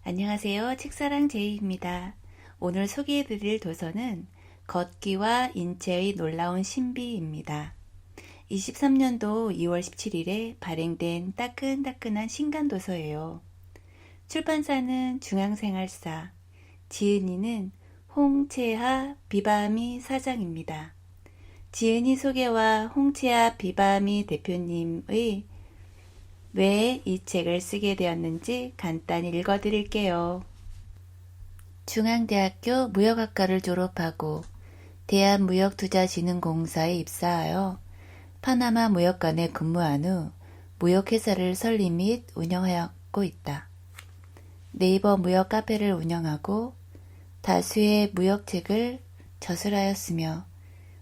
안녕하세요. 책사랑 제이입니다. 오늘 소개해드릴 도서는 걷기와 인체의 놀라운 신비입니다. 23년도 2월 17일에 발행된 따끈따끈한 신간도서예요. 출판사는 중앙생활사, 지은이는 홍채하 비바미 사장입니다. 지은이 소개와 홍채하 비바미 대표님의 왜 이 책을 쓰게 되었는지 간단히 읽어드릴게요. 중앙대학교 무역학과를 졸업하고 대한무역투자진흥공사에 입사하여 파나마 무역관에 근무한 후 무역회사를 설립 및 운영하고 있다. 네이버 무역 카페를 운영하고 다수의 무역책을 저술하였으며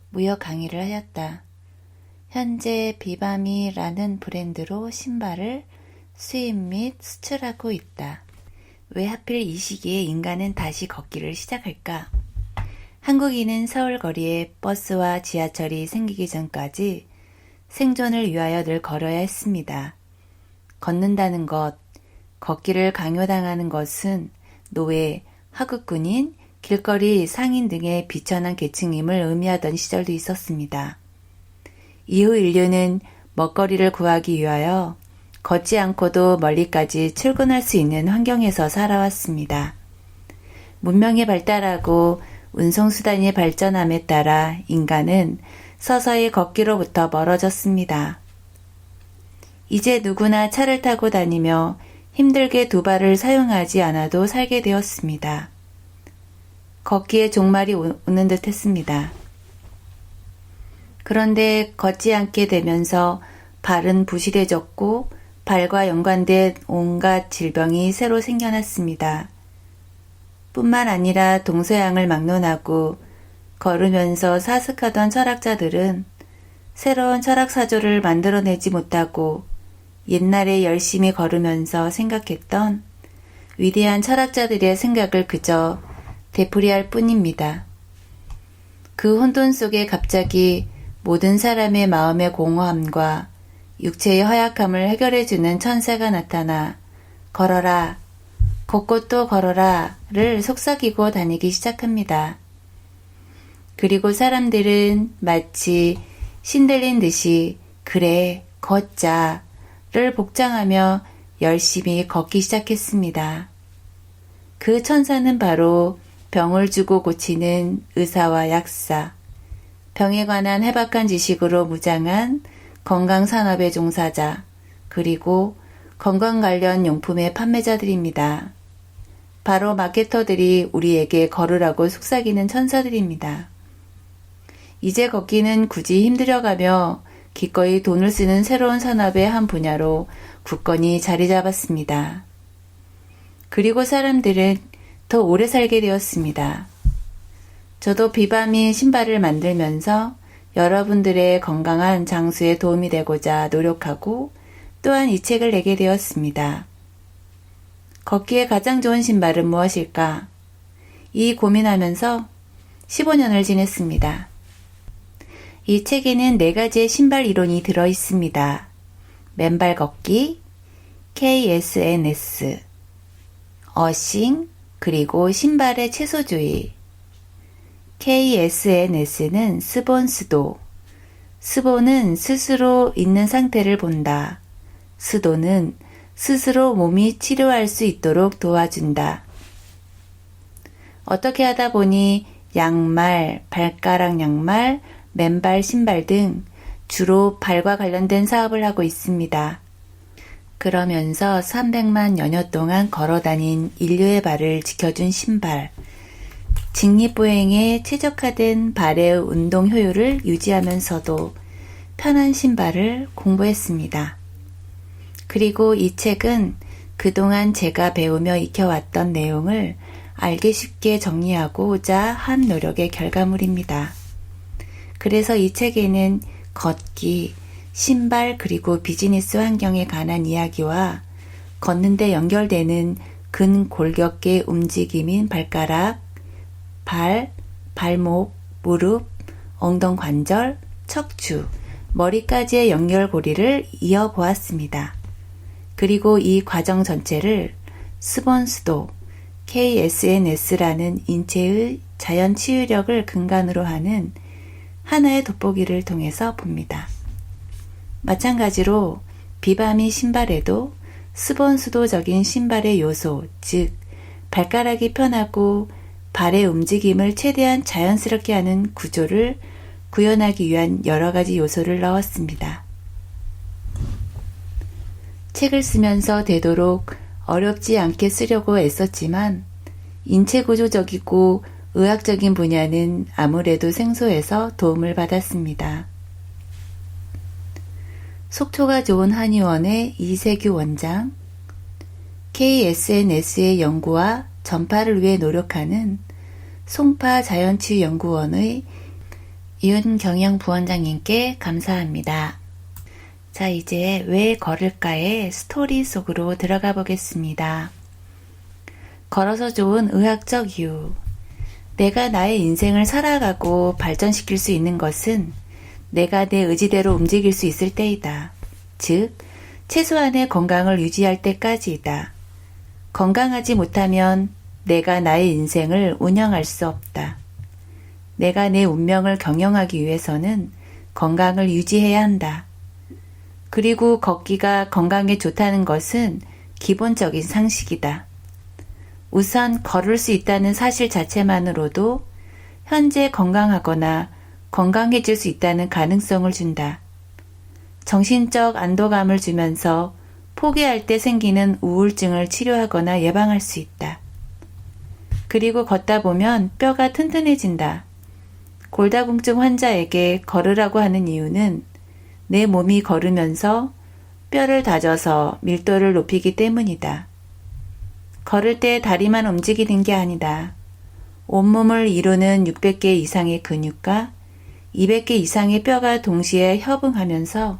무역 강의를 하였다. 현재 비바미라는 브랜드로 신발을 수입 및 수출하고 있다. 왜 하필 이 시기에 인간은 다시 걷기를 시작할까? 한국인은 서울 거리에 버스와 지하철이 생기기 전까지 생존을 위하여 늘 걸어야 했습니다. 걷는다는 것, 걷기를 강요당하는 것은 노예, 하급군인, 길거리 상인 등의 비천한 계층임을 의미하던 시절도 있었습니다. 이후 인류는 먹거리를 구하기 위하여 걷지 않고도 멀리까지 출근할 수 있는 환경에서 살아왔습니다. 문명이 발달하고 운송수단이 발전함에 따라 인간은 서서히 걷기로부터 멀어졌습니다. 이제 누구나 차를 타고 다니며 힘들게 두 발을 사용하지 않아도 살게 되었습니다. 걷기에 종말이 오는 듯 했습니다. 그런데 걷지 않게 되면서 발은 부실해졌고 발과 연관된 온갖 질병이 새로 생겨났습니다. 뿐만 아니라 동서양을 막론하고 걸으면서 사색하던 철학자들은 새로운 철학사조를 만들어내지 못하고 옛날에 열심히 걸으면서 생각했던 위대한 철학자들의 생각을 그저 되풀이할 뿐입니다. 그 혼돈 속에 갑자기 모든 사람의 마음의 공허함과 육체의 허약함을 해결해주는 천사가 나타나 걸어라, 걷고 또 걸어라를 속삭이고 다니기 시작합니다. 그리고 사람들은 마치 신들린 듯이 그래, 걷자를 복장하며 열심히 걷기 시작했습니다. 그 천사는 바로 병을 주고 고치는 의사와 약사, 병에 관한 해박한 지식으로 무장한 건강산업의 종사자, 그리고 건강 관련 용품의 판매자들입니다. 바로 마케터들이 우리에게 걸으라고 속삭이는 천사들입니다. 이제 걷기는 굳이 힘들어가며 기꺼이 돈을 쓰는 새로운 산업의 한 분야로 굳건히 자리 잡았습니다. 그리고 사람들은 더 오래 살게 되었습니다. 저도 비바미 신발을 만들면서 여러분들의 건강한 장수에 도움이 되고자 노력하고 또한 이 책을 내게 되었습니다. 걷기에 가장 좋은 신발은 무엇일까? 이 고민하면서 15년을 지냈습니다. 이 책에는 4가지의 신발 이론이 들어 있습니다. 맨발 걷기, KSNS, 어싱, 그리고 신발의 채소주의. KSNS는 스본스도, 스본은 스스로 있는 상태를 본다. 스도는 스스로 몸이 치료할 수 있도록 도와준다. 어떻게 하다 보니 양말, 발가락 양말, 맨발 신발 등 주로 발과 관련된 사업을 하고 있습니다. 그러면서 300만 여년 동안 걸어다닌 인류의 발을 지켜준 신발, 직립보행에 최적화된 발의 운동 효율을 유지하면서도 편한 신발을 공부했습니다. 그리고 이 책은 그동안 제가 배우며 익혀왔던 내용을 알기 쉽게 정리하고자 한 노력의 결과물입니다. 그래서 이 책에는 걷기, 신발 그리고 비즈니스 환경에 관한 이야기와 걷는데 연결되는 근골격계 움직임인 발가락, 발, 발목, 무릎, 엉덩관절, 척추, 머리까지의 연결고리를 이어보았습니다. 그리고 이 과정 전체를 스본스도, KSNS라는 인체의 자연 치유력을 근간으로 하는 하나의 돋보기를 통해서 봅니다. 마찬가지로 비바미 신발에도 스본수도적인 신발의 요소, 즉 발가락이 편하고 발의 움직임을 최대한 자연스럽게 하는 구조를 구현하기 위한 여러 가지 요소를 넣었습니다. 책을 쓰면서 되도록 어렵지 않게 쓰려고 애썼지만 인체 구조적이고 의학적인 분야는 아무래도 생소해서 도움을 받았습니다. 속초가 좋은 한의원의 이세규 원장, KSNS의 연구와 전파를 위해 노력하는 송파 자연치유연구원의 이윤경영 부원장님께 감사합니다. 자, 이제 왜 걸을까의 스토리 속으로 들어가 보겠습니다. 걸어서 좋은 의학적 이유. 내가 나의 인생을 살아가고 발전시킬 수 있는 것은 내가 내 의지대로 움직일 수 있을 때이다. 즉, 최소한의 건강을 유지할 때까지이다. 건강하지 못하면 내가 나의 인생을 운영할 수 없다. 내가 내 운명을 경영하기 위해서는 건강을 유지해야 한다. 그리고 걷기가 건강에 좋다는 것은 기본적인 상식이다. 우선 걸을 수 있다는 사실 자체만으로도 현재 건강하거나 건강해질 수 있다는 가능성을 준다. 정신적 안도감을 주면서 포기할 때 생기는 우울증을 치료하거나 예방할 수 있다. 그리고 걷다 보면 뼈가 튼튼해진다. 골다공증 환자에게 걸으라고 하는 이유는 내 몸이 걸으면서 뼈를 다져서 밀도를 높이기 때문이다. 걸을 때 다리만 움직이는 게 아니다. 온몸을 이루는 600개 이상의 근육과 200개 이상의 뼈가 동시에 협응하면서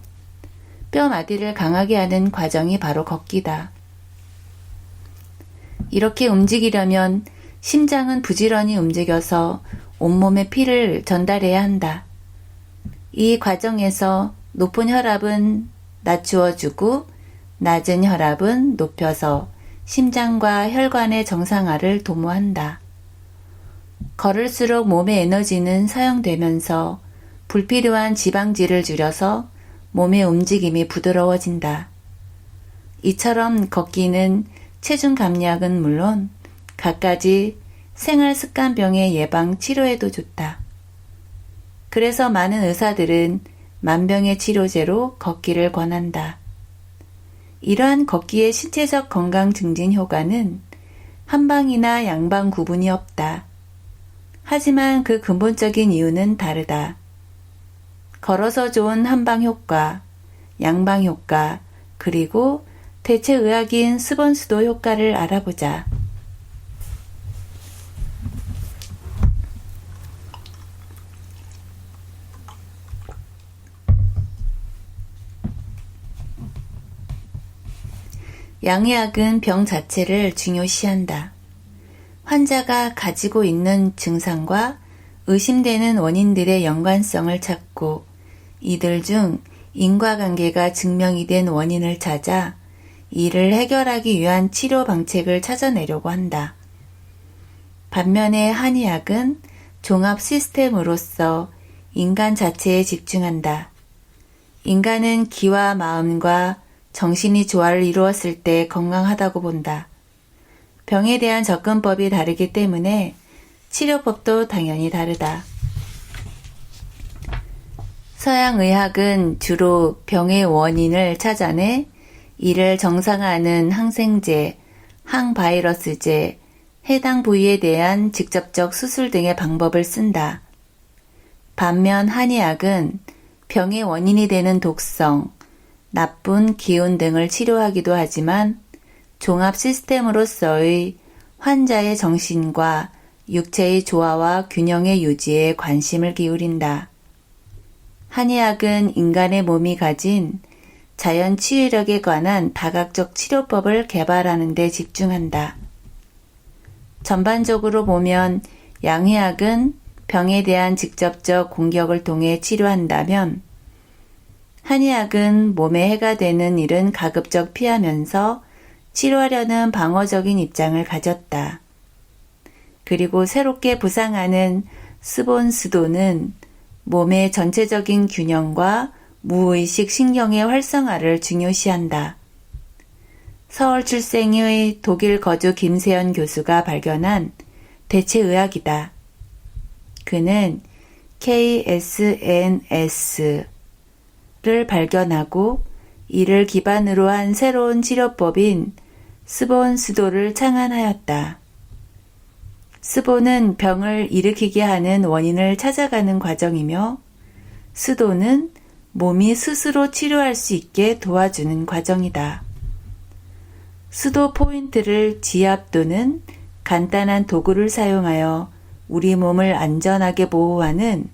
뼈 마디를 강하게 하는 과정이 바로 걷기다. 이렇게 움직이려면 심장은 부지런히 움직여서 온몸에 피를 전달해야 한다. 이 과정에서 높은 혈압은 낮추어주고 낮은 혈압은 높여서 심장과 혈관의 정상화를 도모한다. 걸을수록 몸의 에너지는 사용되면서 불필요한 지방질을 줄여서 몸의 움직임이 부드러워진다. 이처럼 걷기는 체중 감량은 물론 갖가지 생활습관병의 예방 치료에도 좋다. 그래서 많은 의사들은 만병의 치료제로 걷기를 권한다. 이러한 걷기의 신체적 건강 증진 효과는 한방이나 양방 구분이 없다. 하지만 그 근본적인 이유는 다르다. 걸어서 좋은 한방 효과, 양방 효과, 그리고 대체의학인 스본수도 효과를 알아보자. 양의학은 병 자체를 중요시한다. 환자가 가지고 있는 증상과 의심되는 원인들의 연관성을 찾고 이들 중 인과관계가 증명이 된 원인을 찾아 이를 해결하기 위한 치료 방책을 찾아내려고 한다. 반면에 한의학은 종합 시스템으로서 인간 자체에 집중한다. 인간은 기와 마음과 정신이 조화를 이루었을 때 건강하다고 본다. 병에 대한 접근법이 다르기 때문에 치료법도 당연히 다르다. 서양의학은 주로 병의 원인을 찾아내 이를 정상화하는 항생제, 항바이러스제, 해당 부위에 대한 직접적 수술 등의 방법을 쓴다. 반면 한의학은 병의 원인이 되는 독성, 나쁜 기운 등을 치료하기도 하지만 종합 시스템으로서의 환자의 정신과 육체의 조화와 균형의 유지에 관심을 기울인다. 한의학은 인간의 몸이 가진 자연 치유력에 관한 다각적 치료법을 개발하는 데 집중한다. 전반적으로 보면 양의학은 병에 대한 직접적 공격을 통해 치료한다면 한의학은 몸에 해가 되는 일은 가급적 피하면서 치료하려는 방어적인 입장을 가졌다. 그리고 새롭게 부상하는 스본스도는 몸의 전체적인 균형과 무의식 신경의 활성화를 중요시한다. 서울 출생의 독일 거주 김세연 교수가 발견한 대체의학이다. 그는 KSNS를 발견하고 이를 기반으로 한 새로운 치료법인 스본스도를 창안하였다. 스본은 병을 일으키게 하는 원인을 찾아가는 과정이며 스도는 몸이 스스로 치료할 수 있게 도와주는 과정이다. 수도 포인트를 지압 또는 간단한 도구를 사용하여 우리 몸을 안전하게 보호하는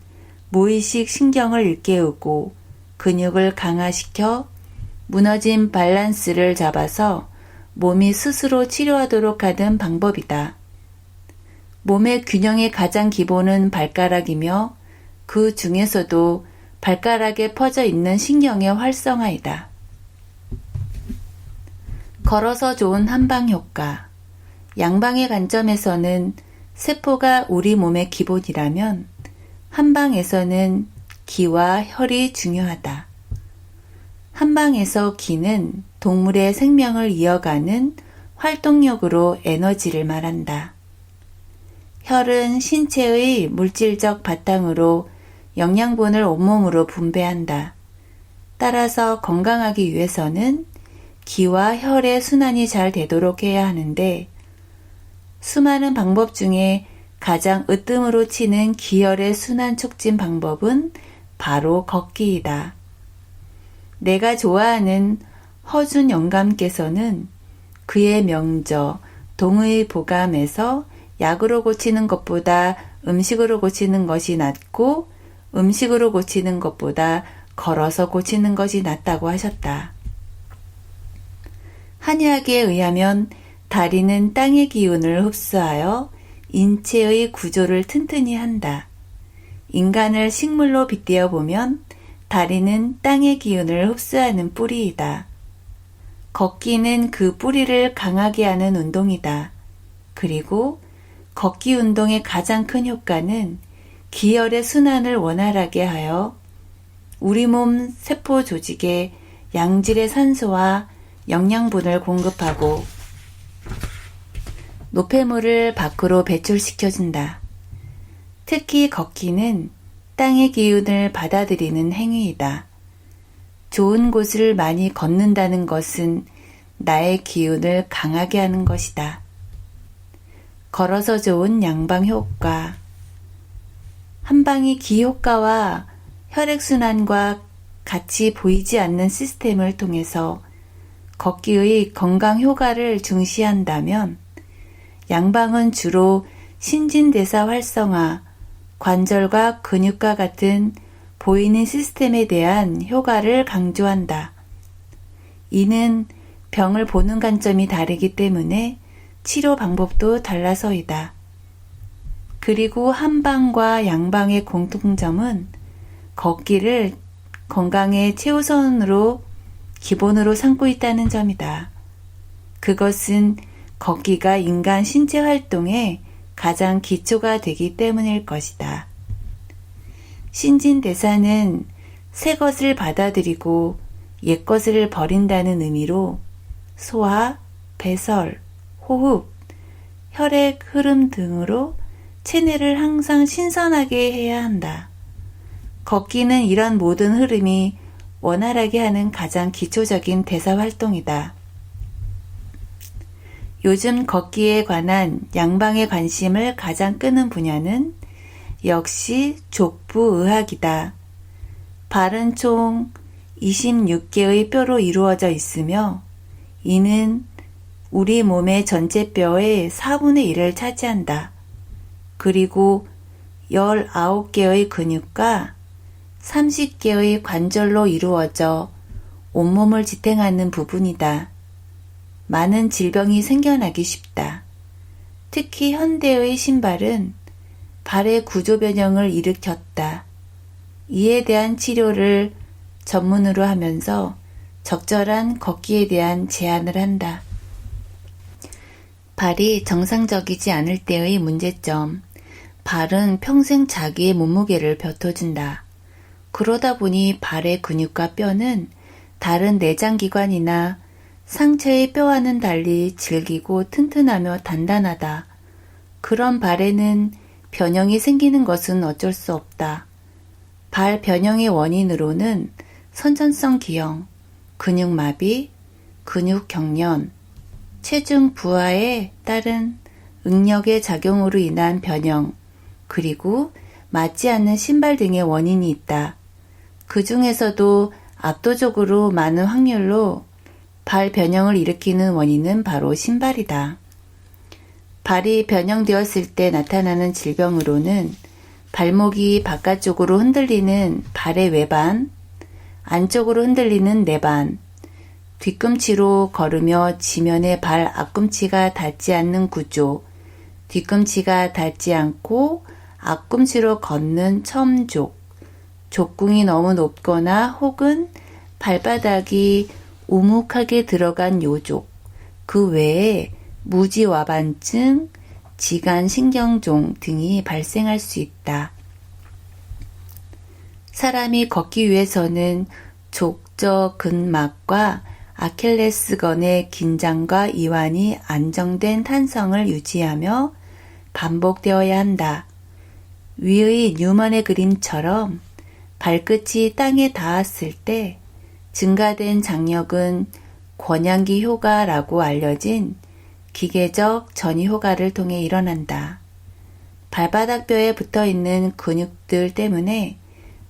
무의식 신경을 일깨우고 근육을 강화시켜 무너진 밸런스를 잡아서 몸이 스스로 치료하도록 하는 방법이다. 몸의 균형의 가장 기본은 발가락이며 그 중에서도 발가락에 퍼져 있는 신경의 활성화이다. 걸어서 좋은 한방 효과. 양방의 관점에서는 세포가 우리 몸의 기본이라면 한방에서는 기와 혈이 중요하다. 한방에서 기는 동물의 생명을 이어가는 활동력으로 에너지를 말한다. 혈은 신체의 물질적 바탕으로 영양분을 온몸으로 분배한다. 따라서 건강하기 위해서는 기와 혈의 순환이 잘 되도록 해야 하는데 수많은 방법 중에 가장 으뜸으로 치는 기혈의 순환 촉진 방법은 바로 걷기이다. 내가 좋아하는 허준 영감께서는 그의 명저 동의보감에서 약으로 고치는 것보다 음식으로 고치는 것이 낫고 음식으로 고치는 것보다 걸어서 고치는 것이 낫다고 하셨다. 한의학에 의하면 다리는 땅의 기운을 흡수하여 인체의 구조를 튼튼히 한다. 인간을 식물로 빗대어 보면 다리는 땅의 기운을 흡수하는 뿌리이다. 걷기는 그 뿌리를 강하게 하는 운동이다. 그리고 걷기 운동의 가장 큰 효과는 기혈의 순환을 원활하게 하여 우리 몸 세포 조직에 양질의 산소와 영양분을 공급하고 노폐물을 밖으로 배출시켜준다. 특히 걷기는 땅의 기운을 받아들이는 행위이다. 좋은 곳을 많이 걷는다는 것은 나의 기운을 강하게 하는 것이다. 걸어서 좋은 양방 효과. 한방이 기 효과와 혈액순환과 같이 보이지 않는 시스템을 통해서 걷기의 건강 효과를 중시한다면 양방은 주로 신진대사 활성화, 관절과 근육과 같은 보이는 시스템에 대한 효과를 강조한다. 이는 병을 보는 관점이 다르기 때문에 치료 방법도 달라서이다. 그리고 한방과 양방의 공통점은 걷기를 건강의 최우선으로 기본으로 삼고 있다는 점이다. 그것은 걷기가 인간 신체 활동의 가장 기초가 되기 때문일 것이다. 신진대사는 새 것을 받아들이고 옛 것을 버린다는 의미로 소화, 배설, 호흡, 혈액 흐름 등으로 체내를 항상 신선하게 해야 한다. 걷기는 이런 모든 흐름이 원활하게 하는 가장 기초적인 대사 활동이다. 요즘 걷기에 관한 양방의 관심을 가장 끄는 분야는 역시 족부의학이다. 발은 총 26개의 뼈로 이루어져 있으며 이는 우리 몸의 전체 뼈의 4분의 1을 차지한다. 그리고 19개의 근육과 30개의 관절로 이루어져 온몸을 지탱하는 부분이다. 많은 질병이 생겨나기 쉽다. 특히 현대의 신발은 발의 구조 변형을 일으켰다. 이에 대한 치료를 전문으로 하면서 적절한 걷기에 대한 제안을 한다. 발이 정상적이지 않을 때의 문제점. 발은 평생 자기의 몸무게를 뱉어준다. 그러다 보니 발의 근육과 뼈는 다른 내장기관이나 상체의 뼈와는 달리 질기고 튼튼하며 단단하다. 그런 발에는 변형이 생기는 것은 어쩔 수 없다. 발 변형의 원인으로는 선천성 기형, 근육마비, 근육경련, 체중 부하에 따른 응력의 작용으로 인한 변형, 그리고 맞지 않는 신발 등의 원인이 있다. 그 중에서도 압도적으로 많은 확률로 발 변형을 일으키는 원인은 바로 신발이다. 발이 변형되었을 때 나타나는 질병으로는 발목이 바깥쪽으로 흔들리는 발의 외반, 안쪽으로 흔들리는 내반, 뒤꿈치로 걸으며 지면에 발 앞꿈치가 닿지 않는 구조, 뒤꿈치가 닿지 않고 앞꿈치로 걷는 첨족, 족궁이 너무 높거나 혹은 발바닥이 오목하게 들어간 요족, 그 외에 무지와반증, 지간신경종 등이 발생할 수 있다. 사람이 걷기 위해서는 족저근막과 아킬레스건의 긴장과 이완이 안정된 탄성을 유지하며 반복되어야 한다. 위의 뉴먼의 그림처럼 발끝이 땅에 닿았을 때 증가된 장력은 권양기 효과라고 알려진 기계적 전이 효과를 통해 일어난다. 발바닥 뼈에 붙어있는 근육들 때문에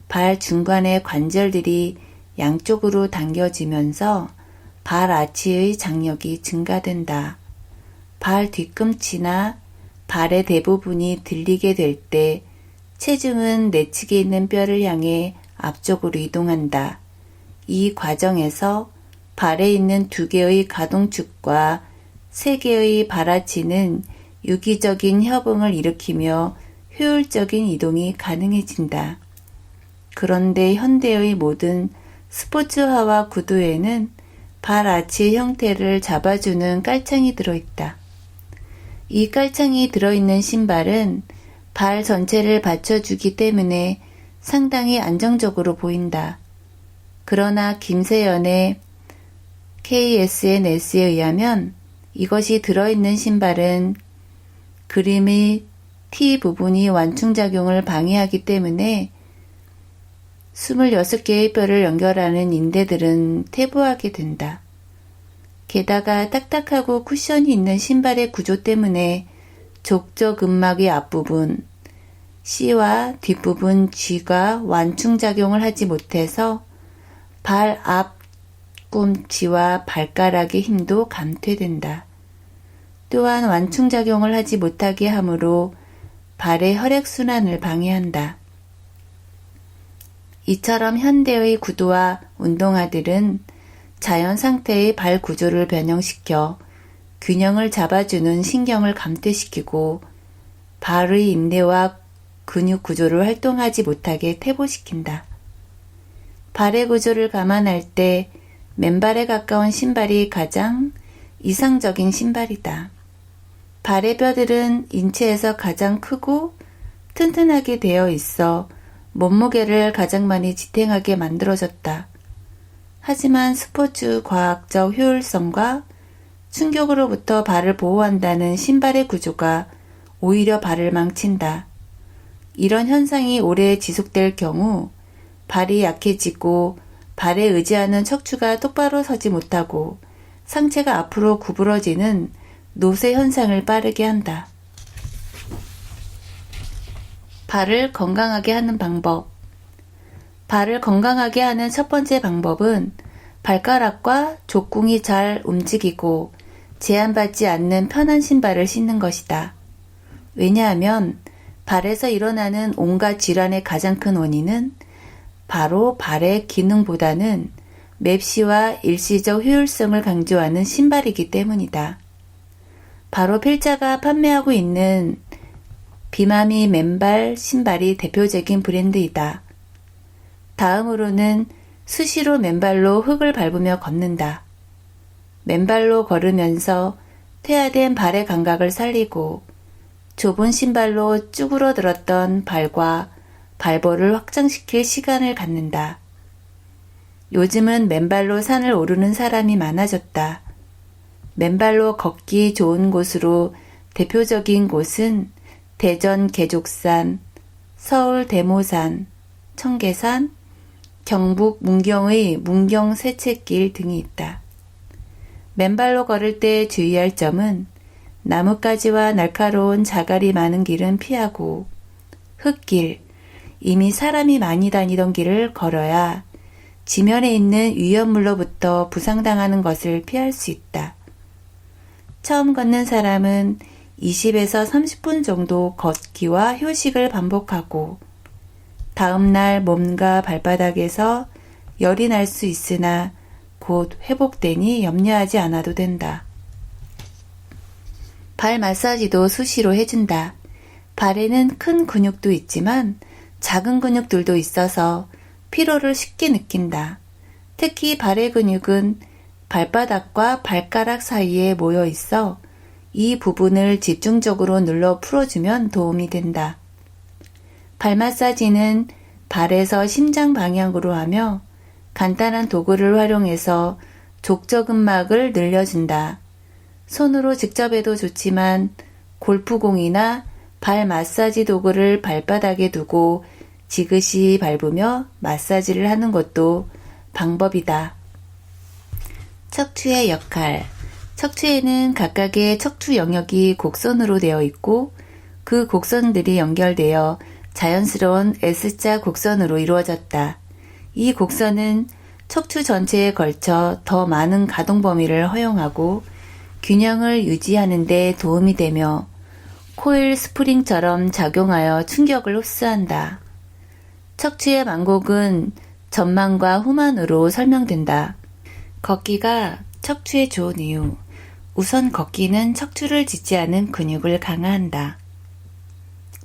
발 중간의 관절들이 양쪽으로 당겨지면서 발 아치의 장력이 증가된다. 발 뒤꿈치나 발의 대부분이 들리게 될 때 체중은 내측에 있는 뼈를 향해 앞쪽으로 이동한다. 이 과정에서 발에 있는 2개의 가동축과 3개의 발아치는 유기적인 협응을 일으키며 효율적인 이동이 가능해진다. 그런데 현대의 모든 스포츠화와 구두에는 발아치 형태를 잡아주는 깔창이 들어있다. 이 깔창이 들어있는 신발은 발 전체를 받쳐주기 때문에 상당히 안정적으로 보인다. 그러나 김세연의 KSNS에 의하면 이것이 들어있는 신발은 그림의 T 부분이 완충작용을 방해하기 때문에 26개의 뼈를 연결하는 인대들은 퇴보하게 된다. 게다가 딱딱하고 쿠션이 있는 신발의 구조 때문에 족저근막의 앞부분 C와 뒷부분 G가 완충작용을 하지 못해서 발 앞꿈치와 발가락의 힘도 감퇴된다. 또한 완충작용을 하지 못하게 하므로 발의 혈액순환을 방해한다. 이처럼 현대의 구두와 운동화들은 자연 상태의 발 구조를 변형시켜 균형을 잡아주는 신경을 감퇴시키고 발의 인대와 근육 구조를 활동하지 못하게 퇴보시킨다. 발의 구조를 감안할 때 맨발에 가까운 신발이 가장 이상적인 신발이다. 발의 뼈들은 인체에서 가장 크고 튼튼하게 되어 있어 몸무게를 가장 많이 지탱하게 만들어졌다. 하지만 스포츠 과학적 효율성과 충격으로부터 발을 보호한다는 신발의 구조가 오히려 발을 망친다. 이런 현상이 오래 지속될 경우 발이 약해지고 발에 의지하는 척추가 똑바로 서지 못하고 상체가 앞으로 구부러지는 노쇠 현상을 빠르게 한다. 발을 건강하게 하는 방법. 발을 건강하게 하는 첫 번째 방법은 발가락과 족궁이 잘 움직이고 제한받지 않는 편한 신발을 신는 것이다. 왜냐하면 발에서 일어나는 온갖 질환의 가장 큰 원인은 바로 발의 기능보다는 맵시와 일시적 효율성을 강조하는 신발이기 때문이다. 바로 필자가 판매하고 있는 비마미 맨발 신발이 대표적인 브랜드이다. 다음으로는 수시로 맨발로 흙을 밟으며 걷는다. 맨발로 걸으면서 퇴화된 발의 감각을 살리고 좁은 신발로 쭈그러들었던 발과 발볼을 확장시킬 시간을 갖는다. 요즘은 맨발로 산을 오르는 사람이 많아졌다. 맨발로 걷기 좋은 곳으로 대표적인 곳은 대전 계족산, 서울 대모산, 청계산, 경북 문경의 문경 세채길 등이 있다. 맨발로 걸을 때 주의할 점은 나뭇가지와 날카로운 자갈이 많은 길은 피하고 흙길, 이미 사람이 많이 다니던 길을 걸어야 지면에 있는 위험물로부터 부상당하는 것을 피할 수 있다. 처음 걷는 사람은 20에서 30분 정도 걷기와 휴식을 반복하고 다음 날 몸과 발바닥에서 열이 날 수 있으나 곧 회복되니 염려하지 않아도 된다. 발 마사지도 수시로 해준다. 발에는 큰 근육도 있지만 작은 근육들도 있어서 피로를 쉽게 느낀다. 특히 발의 근육은 발바닥과 발가락 사이에 모여 있어 이 부분을 집중적으로 눌러 풀어주면 도움이 된다. 발 마사지는 발에서 심장 방향으로 하며 간단한 도구를 활용해서 족저근막을 늘려준다. 손으로 직접 해도 좋지만 골프공이나 발 마사지 도구를 발바닥에 두고 지그시 밟으며 마사지를 하는 것도 방법이다. 척추의 역할. 척추에는 각각의 척추 영역이 곡선으로 되어 있고 그 곡선들이 연결되어 자연스러운 S자 곡선으로 이루어졌다. 이 곡선은 척추 전체에 걸쳐 더 많은 가동 범위를 허용하고 균형을 유지하는 데 도움이 되며 코일 스프링처럼 작용하여 충격을 흡수한다. 척추의 만곡은 전만과 후만으로 설명된다. 걷기가 척추에 좋은 이유. 우선 걷기는 척추를 지지하는 근육을 강화한다.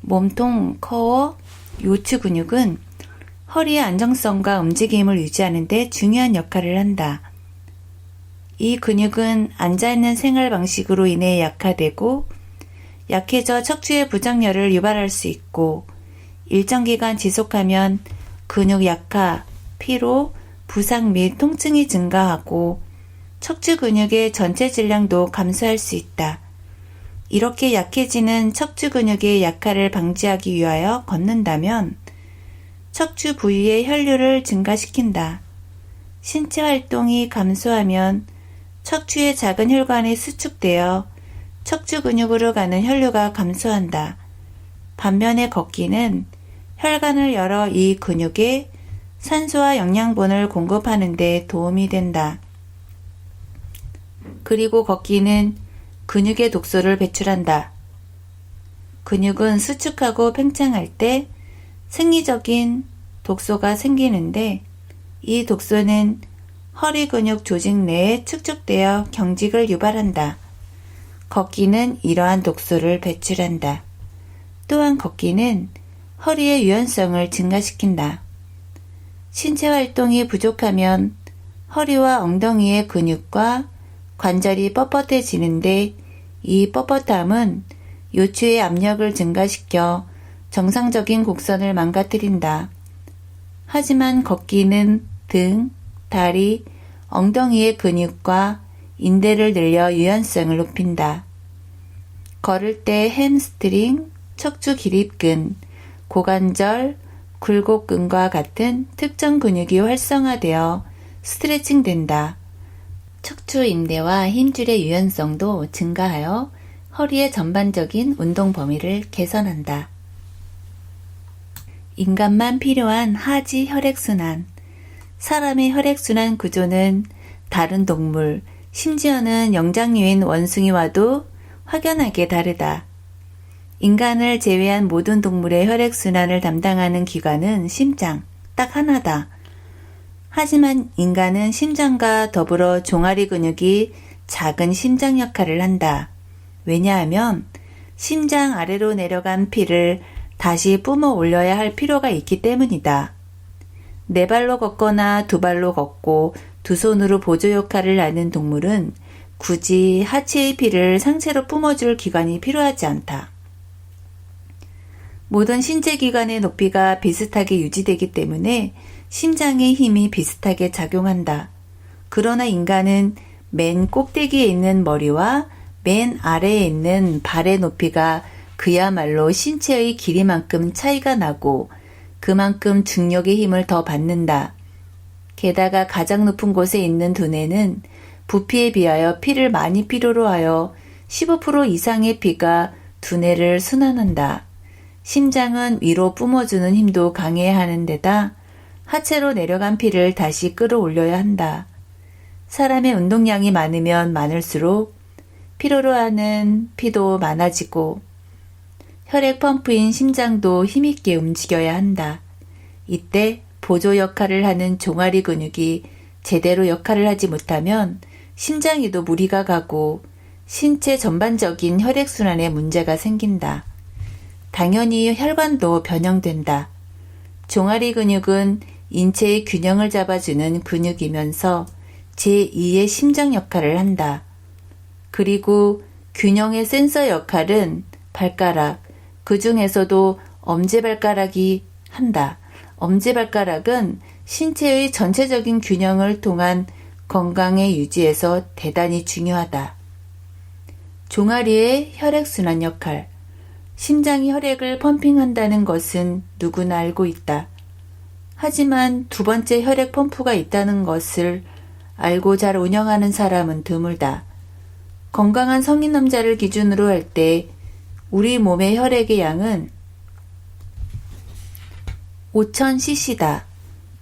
몸통, 코어, 요추 근육은 허리의 안정성과 움직임을 유지하는 데 중요한 역할을 한다. 이 근육은 앉아있는 생활 방식으로 인해 약화되고 약해져 척추의 부정열을 유발할 수 있고 일정 기간 지속하면 근육 약화, 피로, 부상 및 통증이 증가하고 척추 근육의 전체 질량도 감소할 수 있다. 이렇게 약해지는 척추 근육의 약화를 방지하기 위하여 걷는다면 척추 부위의 혈류를 증가시킨다. 신체 활동이 감소하면 척추의 작은 혈관이 수축되어 척추 근육으로 가는 혈류가 감소한다. 반면에 걷기는 혈관을 열어 이 근육에 산소와 영양분을 공급하는 데 도움이 된다. 그리고 걷기는 근육의 독소를 배출한다. 근육은 수축하고 팽창할 때 생리적인 독소가 생기는데 이 독소는 허리 근육 조직 내에 축적되어 경직을 유발한다. 걷기는 이러한 독소를 배출한다. 또한 걷기는 허리의 유연성을 증가시킨다. 신체 활동이 부족하면 허리와 엉덩이의 근육과 관절이 뻣뻣해지는데 이 뻣뻣함은 요추의 압력을 증가시켜 정상적인 곡선을 망가뜨린다. 하지만 걷기는 등, 다리, 엉덩이의 근육과 인대를 늘려 유연성을 높인다. 걸을 때 햄스트링, 척추 기립근, 고관절, 굴곡근과 같은 특정 근육이 활성화되어 스트레칭된다. 척추 인대와 힘줄의 유연성도 증가하여 허리의 전반적인 운동 범위를 개선한다. 인간만 필요한 하지 혈액순환. 사람의 혈액순환 구조는 다른 동물, 심지어는 영장류인 원숭이와도 확연하게 다르다. 인간을 제외한 모든 동물의 혈액순환을 담당하는 기관은 심장, 딱 하나다. 하지만 인간은 심장과 더불어 종아리 근육이 작은 심장 역할을 한다. 왜냐하면 심장 아래로 내려간 피를 다시 뿜어 올려야 할 필요가 있기 때문이다. 네 발로 걷거나 두 발로 걷고 두 손으로 보조 역할을 하는 동물은 굳이 하체의 피를 상체로 뿜어줄 기관이 필요하지 않다. 모든 신체 기관의 높이가 비슷하게 유지되기 때문에 심장의 힘이 비슷하게 작용한다. 그러나 인간은 맨 꼭대기에 있는 머리와 맨 아래에 있는 발의 높이가 그야말로 신체의 길이만큼 차이가 나고 그만큼 중력의 힘을 더 받는다. 게다가 가장 높은 곳에 있는 두뇌는 부피에 비하여 피를 많이 필요로 하여 15% 이상의 피가 두뇌를 순환한다. 심장은 위로 뿜어주는 힘도 강해야 하는 데다 하체로 내려간 피를 다시 끌어올려야 한다. 사람의 운동량이 많으면 많을수록 필요로 하는 피도 많아지고 혈액 펌프인 심장도 힘있게 움직여야 한다. 이때 보조 역할을 하는 종아리 근육이 제대로 역할을 하지 못하면 심장에도 무리가 가고 신체 전반적인 혈액순환에 문제가 생긴다. 당연히 혈관도 변형된다. 종아리 근육은 인체의 균형을 잡아주는 근육이면서 제2의 심장 역할을 한다. 그리고 균형의 센서 역할은 발가락, 그 중에서도 엄지발가락이 한다. 엄지발가락은 신체의 전체적인 균형을 통한 건강의 유지에서 대단히 중요하다. 종아리의 혈액순환 역할. 심장이 혈액을 펌핑한다는 것은 누구나 알고 있다. 하지만 두 번째 혈액 펌프가 있다는 것을 알고 잘 운영하는 사람은 드물다. 건강한 성인 남자를 기준으로 할 때 우리 몸의 혈액의 양은 5000cc다.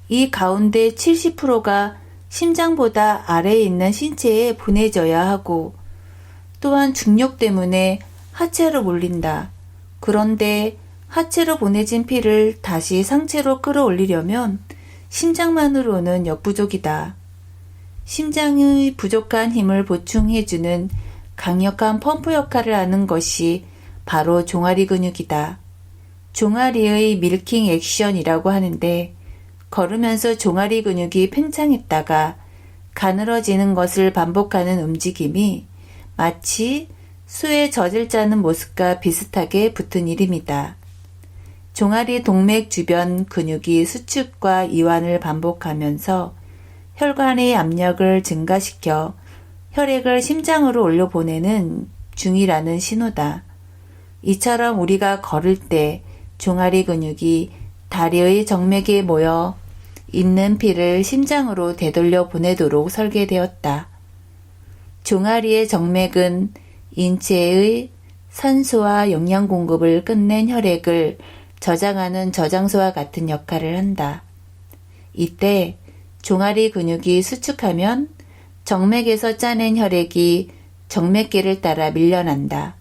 이 가운데 70%가 심장보다 아래에 있는 신체에 보내져야 하고 또한 중력 때문에 하체로 몰린다. 그런데 하체로 보내진 피를 다시 상체로 끌어올리려면 심장만으로는 역부족이다. 심장의 부족한 힘을 보충해주는 강력한 펌프 역할을 하는 것이 바로 종아리 근육이다. 종아리의 밀킹 액션이라고 하는데 걸으면서 종아리 근육이 팽창했다가 가늘어지는 것을 반복하는 움직임이 마치 수에 젖을 짜는 모습과 비슷하게 붙은 이름이다. 종아리 동맥 주변 근육이 수축과 이완을 반복하면서 혈관의 압력을 증가시켜 혈액을 심장으로 올려보내는 중이라는 신호다. 이처럼 우리가 걸을 때 종아리 근육이 다리의 정맥에 모여 있는 피를 심장으로 되돌려 보내도록 설계되었다. 종아리의 정맥은 인체의 산소와 영양 공급을 끝낸 혈액을 저장하는 저장소와 같은 역할을 한다. 이때 종아리 근육이 수축하면 정맥에서 짜낸 혈액이 정맥계를 따라 밀려난다.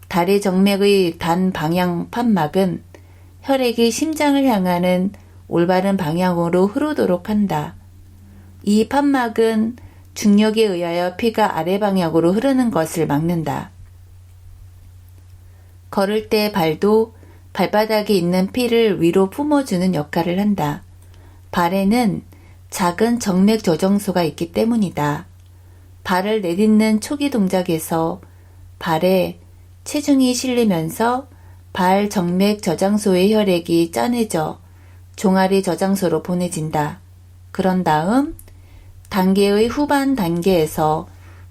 다리 정맥의 단 방향 판막은 혈액이 심장을 향하는 올바른 방향으로 흐르도록 한다. 이 판막은 중력에 의하여 피가 아래 방향으로 흐르는 것을 막는다. 걸을 때 발도 발바닥에 있는 피를 위로 뿜어주는 역할을 한다. 발에는 작은 정맥 조정소가 있기 때문이다. 발을 내딛는 초기 동작에서 발에 체중이 실리면서 발 정맥 저장소의 혈액이 짜내져 종아리 저장소로 보내진다. 그런 다음 단계의 후반 단계에서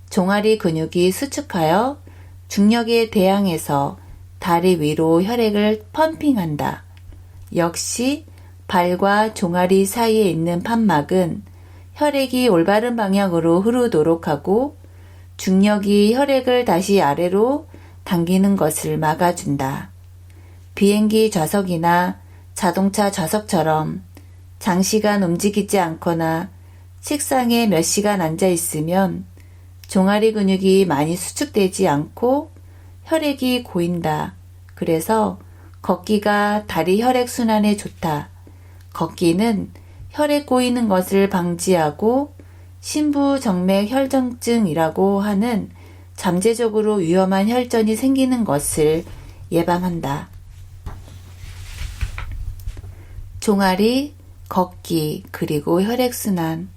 종아리 근육이 수축하여 중력에 대항해서 다리 위로 혈액을 펌핑한다. 역시 발과 종아리 사이에 있는 판막은 혈액이 올바른 방향으로 흐르도록 하고 중력이 혈액을 다시 아래로 당기는 것을 막아준다. 비행기 좌석이나 자동차 좌석처럼 장시간 움직이지 않거나 책상에 몇 시간 앉아 있으면 종아리 근육이 많이 수축되지 않고 혈액이 고인다. 그래서 걷기가 다리 혈액 순환에 좋다. 걷기는 혈액 고이는 것을 방지하고 심부정맥 혈전증이라고 하는 잠재적으로 위험한 혈전이 생기는 것을 예방한다. 종아리, 걷기, 그리고 혈액순환.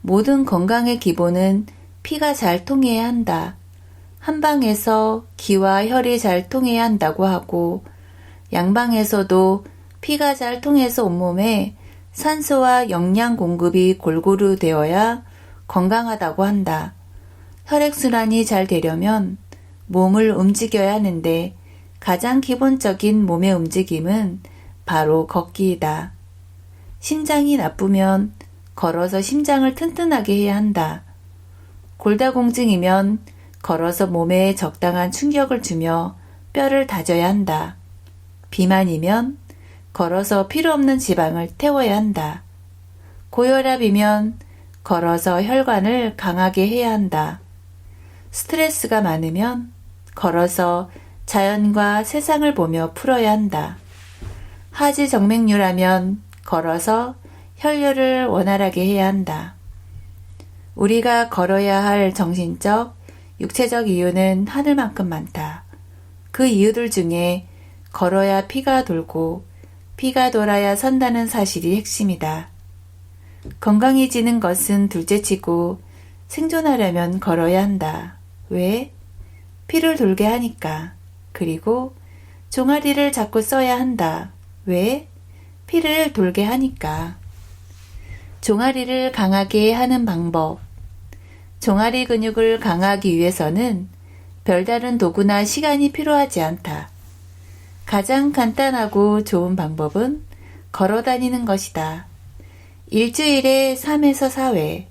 모든 건강의 기본은 피가 잘 통해야 한다. 한방에서 기와 혈이 잘 통해야 한다고 하고 양방에서도 피가 잘 통해서 온몸에 산소와 영양 공급이 골고루 되어야 건강하다고 한다. 혈액순환이 잘 되려면 몸을 움직여야 하는데 가장 기본적인 몸의 움직임은 바로 걷기이다. 심장이 나쁘면 걸어서 심장을 튼튼하게 해야 한다. 골다공증이면 걸어서 몸에 적당한 충격을 주며 뼈를 다져야 한다. 비만이면 걸어서 필요 없는 지방을 태워야 한다. 고혈압이면 걸어서 혈관을 강하게 해야 한다. 스트레스가 많으면 걸어서 자연과 세상을 보며 풀어야 한다. 하지정맥류라면 걸어서 혈류를 원활하게 해야 한다. 우리가 걸어야 할 정신적, 육체적 이유는 하늘만큼 많다. 그 이유들 중에 걸어야 피가 돌고 피가 돌아야 선다는 사실이 핵심이다. 건강해지는 것은 둘째치고 생존하려면 걸어야 한다. 왜? 피를 돌게 하니까. 그리고 종아리를 자꾸 써야 한다. 왜? 피를 돌게 하니까. 종아리를 강하게 하는 방법. 종아리 근육을 강화하기 위해서는 별다른 도구나 시간이 필요하지 않다. 가장 간단하고 좋은 방법은 걸어 다니는 것이다. 일주일에 3에서 4회,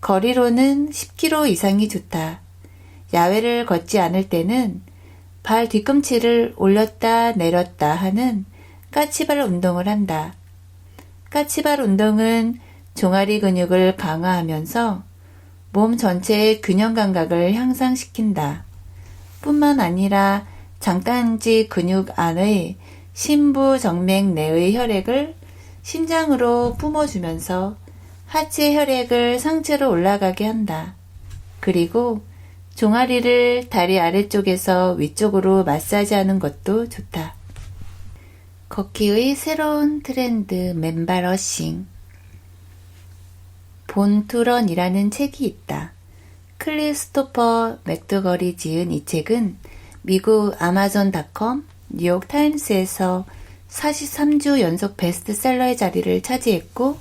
거리로는 10km 이상이 좋다. 야외를 걷지 않을 때는 발 뒤꿈치를 올렸다 내렸다 하는 까치발 운동을 한다. 까치발 운동은 종아리 근육을 강화하면서 몸 전체의 균형 감각을 향상시킨다. 뿐만 아니라 장딴지 근육 안의 심부 정맥 내의 혈액을 심장으로 뿜어주면서 하체 혈액을 상체로 올라가게 한다. 그리고 종아리를 다리 아래쪽에서 위쪽으로 마사지하는 것도 좋다. 걷기의 새로운 트렌드 맨발 러싱. 본투런이라는 책이 있다. 크리스토퍼 맥도걸이 지은 이 책은 미국 아마존닷컴, 뉴욕 타임스에서 43주 연속 베스트셀러의 자리를 차지했고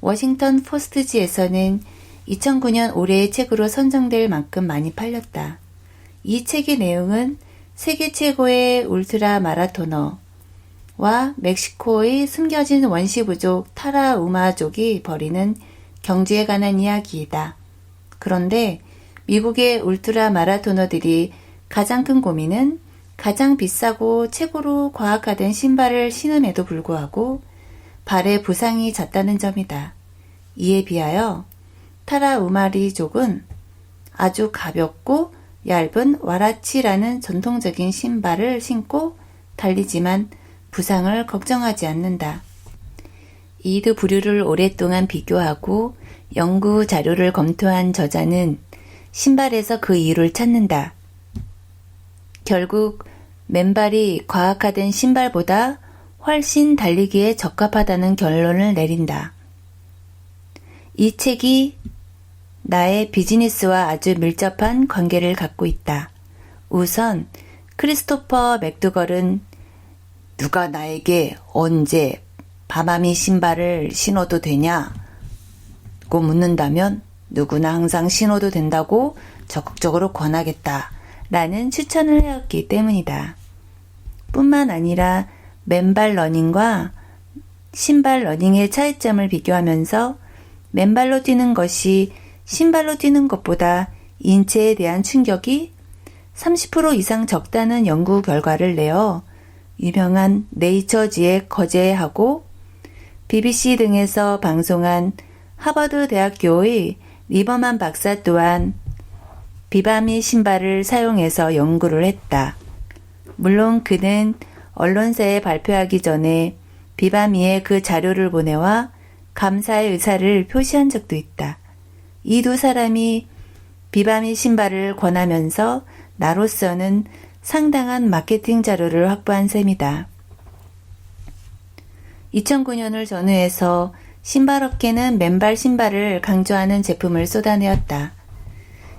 워싱턴 포스트지에서는 2009년 올해의 책으로 선정될 만큼 많이 팔렸다. 이 책의 내용은 세계 최고의 울트라 마라토너와 멕시코의 숨겨진 원시부족 타라우마족이 벌이는 경주에 관한 이야기이다. 그런데 미국의 울트라 마라토너들이 가장 큰 고민은 가장 비싸고 최고로 과학화된 신발을 신음에도 불구하고 발에 부상이 잦다는 점이다. 이에 비하여 타라우마리족은 아주 가볍고 얇은 와라치라는 전통적인 신발을 신고 달리지만 부상을 걱정하지 않는다. 이 두 부류를 오랫동안 비교하고 연구 자료를 검토한 저자는 신발에서 그 이유를 찾는다. 결국 맨발이 과학화된 신발보다 훨씬 달리기에 적합하다는 결론을 내린다. 이 책이 나의 비즈니스와 아주 밀접한 관계를 갖고 있다. 우선 크리스토퍼 맥도걸은 누가 나에게 언제 바마미 신발을 신어도 되냐고 묻는다면 누구나 항상 신어도 된다고 적극적으로 권하겠다 라는 추천을 해왔기 때문이다. 뿐만 아니라 맨발 러닝과 신발 러닝의 차이점을 비교하면서 맨발로 뛰는 것이 신발로 뛰는 것보다 인체에 대한 충격이 30% 이상 적다는 연구 결과를 내어 유명한 네이처지에 거제하고 BBC 등에서 방송한 하버드 대학교의 리버만 박사 또한 비바미 신발을 사용해서 연구를 했다. 물론 그는 언론사에 발표하기 전에 비바미에 그 자료를 보내와 감사의 의사를 표시한 적도 있다. 이 두 사람이 비바미 신발을 권하면서 나로서는 상당한 마케팅 자료를 확보한 셈이다. 2009년을 전후해서 신발업계는 맨발 신발을 강조하는 제품을 쏟아내었다.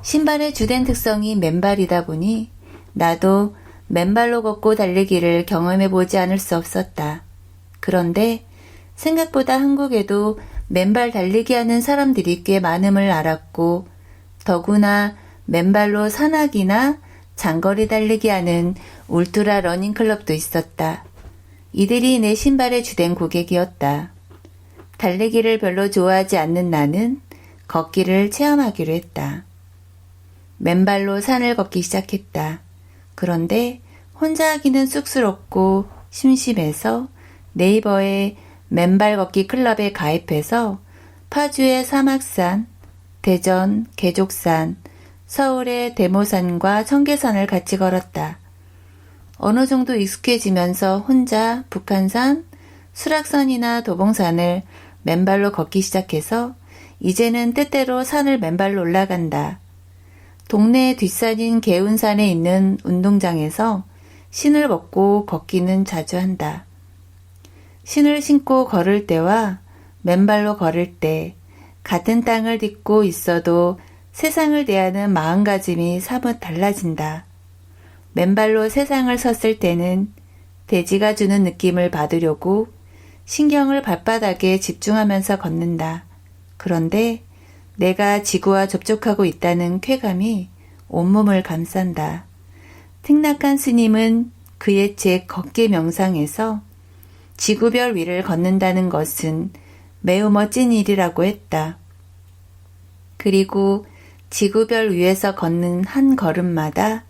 신발의 주된 특성이 맨발이다 보니 나도 맨발로 걷고 달리기를 경험해보지 않을 수 없었다. 그런데 생각보다 한국에도 맨발 달리기 하는 사람들이 꽤 많음을 알았고 더구나 맨발로 산악이나 장거리 달리기 하는 울트라 러닝 클럽도 있었다. 이들이 내 신발의 주된 고객이었다. 달리기를 별로 좋아하지 않는 나는 걷기를 체험하기로 했다. 맨발로 산을 걷기 시작했다. 그런데 혼자 하기는 쑥스럽고 심심해서 네이버에 맨발 걷기 클럽에 가입해서 파주의 사막산, 대전, 계족산, 서울의 대모산과 청계산을 같이 걸었다. 어느 정도 익숙해지면서 혼자 북한산, 수락산이나 도봉산을 맨발로 걷기 시작해서 이제는 때때로 산을 맨발로 올라간다. 동네 뒷산인 개운산에 있는 운동장에서 신을 벗고 걷기는 자주 한다. 신을 신고 걸을 때와 맨발로 걸을 때 같은 땅을 딛고 있어도 세상을 대하는 마음가짐이 사뭇 달라진다. 맨발로 세상을 섰을 때는 대지가 주는 느낌을 받으려고 신경을 발바닥에 집중하면서 걷는다. 그런데 내가 지구와 접촉하고 있다는 쾌감이 온몸을 감싼다. 틱낙한 스님은 그의 책 걷기 명상에서 지구별 위를 걷는다는 것은 매우 멋진 일이라고 했다. 그리고 지구별 위에서 걷는 한 걸음마다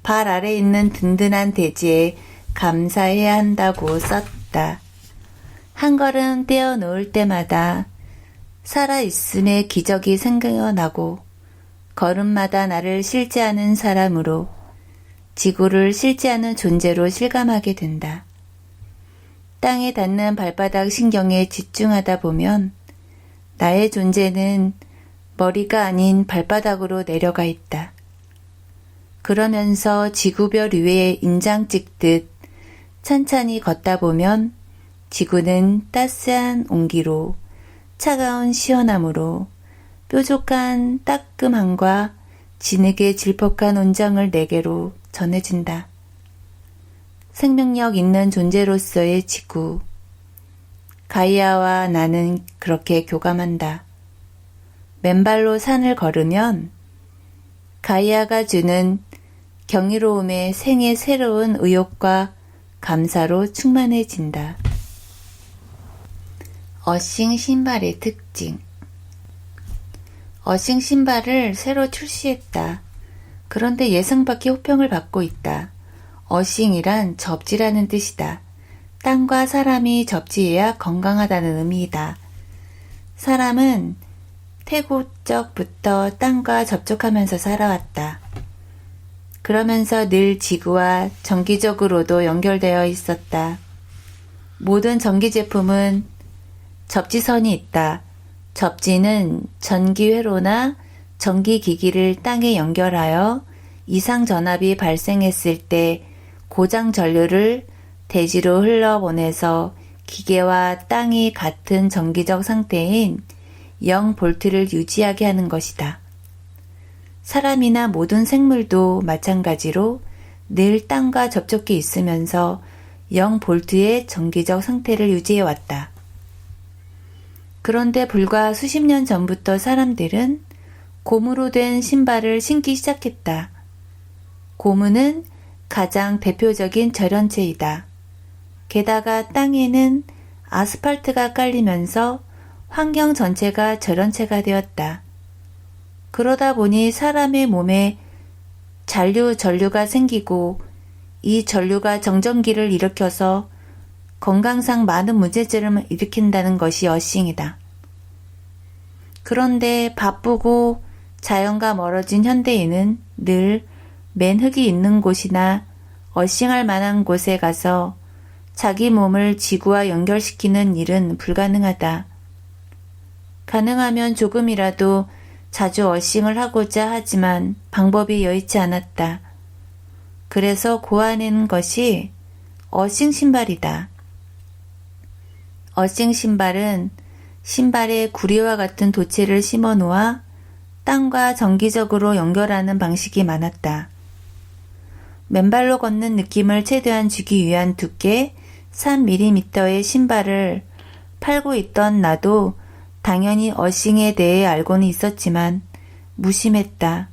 발 아래 있는 든든한 대지에 감사해야 한다고 썼다. 한 걸음 떼어 놓을 때마다 살아있음의 기적이 생겨나고 걸음마다 나를 실제하는 사람으로 지구를 실제하는 존재로 실감하게 된다. 땅에 닿는 발바닥 신경에 집중하다 보면 나의 존재는 머리가 아닌 발바닥으로 내려가 있다. 그러면서 지구별 위에 인장 찍듯 찬찬히 걷다 보면 지구는 따스한 온기로 차가운 시원함으로 뾰족한 따끔함과 진흙의 질퍽한 온정을 내게로 전해진다. 생명력 있는 존재로서의 지구. 가이아와 나는 그렇게 교감한다. 맨발로 산을 걸으면 가이아가 주는 경이로움에 생의 새로운 의욕과 감사로 충만해진다. 어싱 신발의 특징. 어싱 신발을 새로 출시했다. 그런데 예상 밖의 호평을 받고 있다. 어싱이란 접지라는 뜻이다. 땅과 사람이 접지해야 건강하다는 의미이다. 사람은 태고적부터 땅과 접촉하면서 살아왔다. 그러면서 늘 지구와 정기적으로도 연결되어 있었다. 모든 전기 제품은 접지선이 있다. 접지는 전기회로나 전기기기를 땅에 연결하여 이상 전압이 발생했을 때 고장 전류를 대지로 흘러보내서 기계와 땅이 같은 정기적 상태인 0볼트를 유지하게 하는 것이다. 사람이나 모든 생물도 마찬가지로 늘 땅과 접촉해 있으면서 0볼트의 정기적 상태를 유지해왔다. 그런데 불과 수십 년 전부터 사람들은 고무로 된 신발을 신기 시작했다. 고무는 가장 대표적인 절연체이다. 게다가 땅에는 아스팔트가 깔리면서 환경 전체가 절연체가 되었다. 그러다 보니 사람의 몸에 전류가 생기고 이 전류가 정전기를 일으켜서 건강상 많은 문제점을 일으킨다는 것이 어싱이다. 그런데 바쁘고 자연과 멀어진 현대인은 늘 맨 흙이 있는 곳이나 어싱할 만한 곳에 가서 자기 몸을 지구와 연결시키는 일은 불가능하다. 가능하면 조금이라도 자주 어싱을 하고자 하지만 방법이 여의치 않았다. 그래서 고안한 것이 어싱 신발이다. 어싱 신발은 신발에 구리와 같은 도체를 심어 놓아 땅과 정기적으로 연결하는 방식이 많았다. 맨발로 걷는 느낌을 최대한 주기 위한 두께 3mm의 신발을 팔고 있던 나도 당연히 어싱에 대해 알고는 있었지만 무심했다.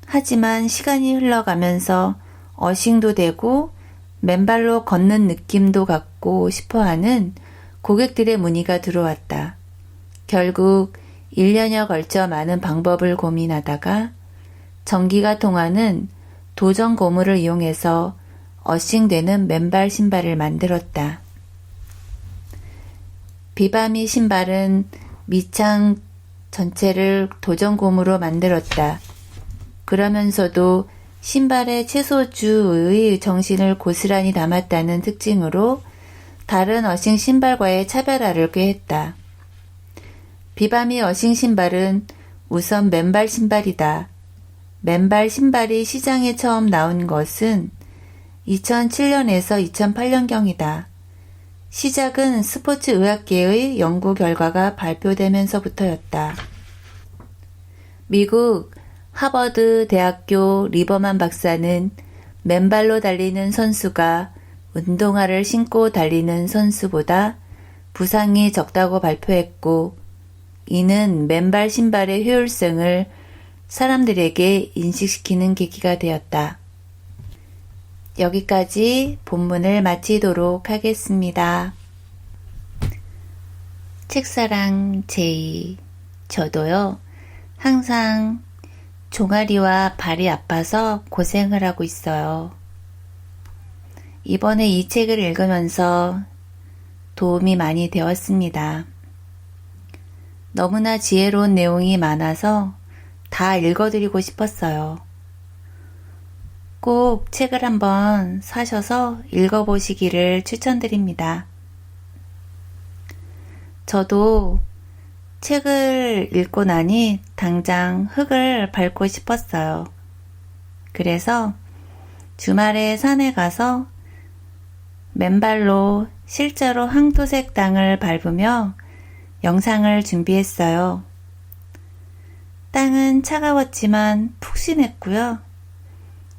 하지만 시간이 흘러가면서 어싱도 되고 맨발로 걷는 느낌도 갖고 싶어하는 고객들의 문의가 들어왔다. 결국 1년여 걸쳐 많은 방법을 고민하다가 전기가 통하는 도전 고무를 이용해서 어싱되는 맨발 신발을 만들었다. 비바미 신발은 밑창 전체를 도전 고무로 만들었다. 그러면서도 신발의 최소주의 정신을 고스란히 담았다는 특징으로 다른 어싱 신발과의 차별화를 꾀했다. 비바미 어싱 신발은 우선 맨발 신발이다. 맨발 신발이 시장에 처음 나온 것은 2007년에서 2008년경이다. 시작은 스포츠 의학계의 연구 결과가 발표되면서부터였다. 미국 하버드 대학교 리버만 박사는 맨발로 달리는 선수가 운동화를 신고 달리는 선수보다 부상이 적다고 발표했고, 이는 맨발 신발의 효율성을 사람들에게 인식시키는 계기가 되었다. 여기까지 본문을 마치도록 하겠습니다. 책사랑 제이. 저도요, 항상 종아리와 발이 아파서 고생을 하고 있어요. 이번에 이 책을 읽으면서 도움이 많이 되었습니다. 너무나 지혜로운 내용이 많아서 다 읽어드리고 싶었어요. 꼭 책을 한번 사셔서 읽어보시기를 추천드립니다. 저도 책을 읽고 나니 당장 흙을 밟고 싶었어요. 그래서 주말에 산에 가서 맨발로 실제로 황토색 땅을 밟으며 영상을 준비했어요. 땅은 차가웠지만 푹신했고요.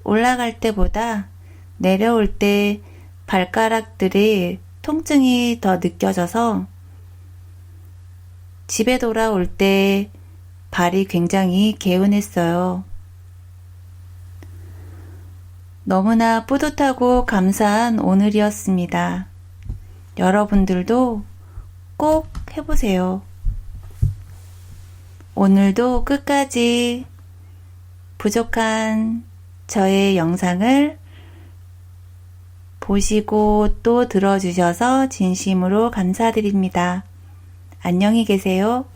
올라갈 때보다 내려올 때 발가락들이 통증이 더 느껴져서 집에 돌아올 때 발이 굉장히 개운했어요. 너무나 뿌듯하고 감사한 오늘이었습니다. 여러분들도 꼭 해보세요. 오늘도 끝까지 부족한 저의 영상을 보시고 또 들어주셔서 진심으로 감사드립니다. 안녕히 계세요.